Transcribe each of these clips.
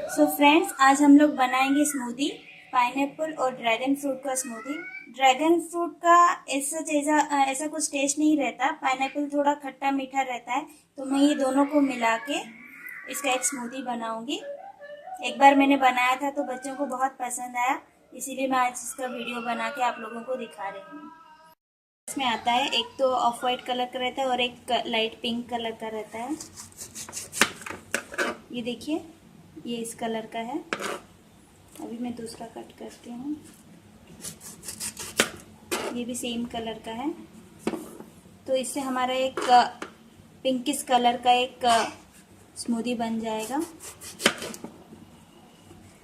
So friends, आज हम लोग बनाएंगे स्मूदी, पाइनएप्पल और ड्रैगन फ्रूट का स्मूदी। ड्रैगन फ्रूट का ऐसा कुछ टेस्ट नहीं रहता। पाइनएप्पल थोड़ा खट्टा मीठा रहता है, तो मैं ये दोनों को मिला के इसका एक स्मूदी बनाऊंगी। एक बार मैंने बनाया था तो बच्चों को बहुत पसंद आया, इसीलिए मैं आज इसका वीडियो बना के आप लोगों को दिखा रही हूँ। इसमें आता है, एक तो ऑफ वाइट कलर का रहता है और एक लाइट पिंक कलर का रहता है। ये देखिए, ये इस कलर का है। अभी मैं दूसरा कट करती हूँ। ये भी सेम कलर का है। तो इससे हमारा एक पिंकिश कलर का एक स्मूदी बन जाएगा।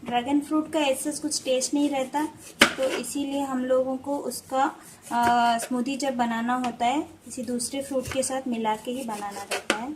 ड्रैगन फ्रूट का ऐसा कुछ टेस्ट नहीं रहता, तो इसीलिए हम लोगों को उसका स्मूदी जब बनाना होता है किसी दूसरे फ्रूट के साथ मिला के ही बनाना रहता है।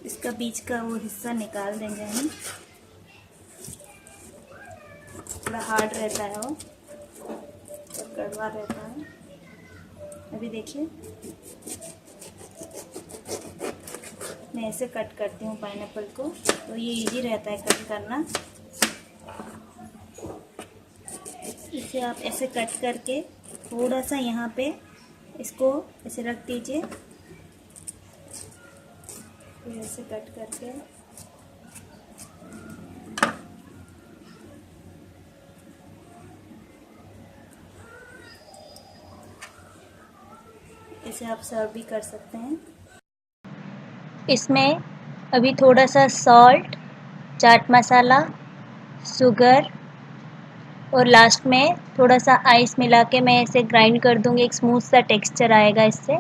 इसका बीच का वो हिस्सा निकाल देंगे हम। थोड़ा हार्ड रहता है वो, तो कड़वा रहता है। अभी देखिए, मैं ऐसे कट करती हूँ पाइनएप्पल को, तो ये इजी रहता है कट करना। इसे आप ऐसे कट करके थोड़ा सा यहाँ पे इसको ऐसे रख दीजिए, फिर ऐसे कट करके इसे आप सर्व भी कर सकते हैं। इसमें अभी थोड़ा सा सॉल्ट, चाट मसाला, शुगर और लास्ट में थोड़ा सा आइस मिला के मैं इसे ग्राइंड कर दूंगी। एक स्मूथ सा टेक्सचर आएगा इससे।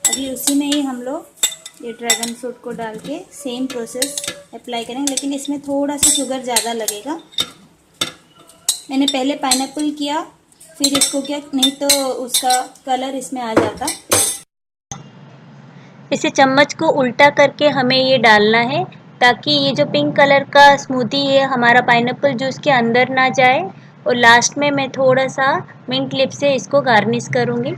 अभी उसी में ही हम लोग ये ड्रैगन फ्रूट को डाल के सेम प्रोसेस अप्लाई करेंगे, लेकिन इसमें थोड़ा सा शुगर ज़्यादा लगेगा। मैंने पहले पाइनएप्पल किया, फिर इसको किया, नहीं तो उसका कलर इसमें आ जाता। इसे चम्मच को उल्टा करके हमें ये डालना है, ताकि ये जो पिंक कलर का स्मूदी है हमारा पाइनएप्पल जूस के अंदर ना जाए। और लास्ट में मैं थोड़ा सा मिंट लिप से इसको गार्निश करूँगी।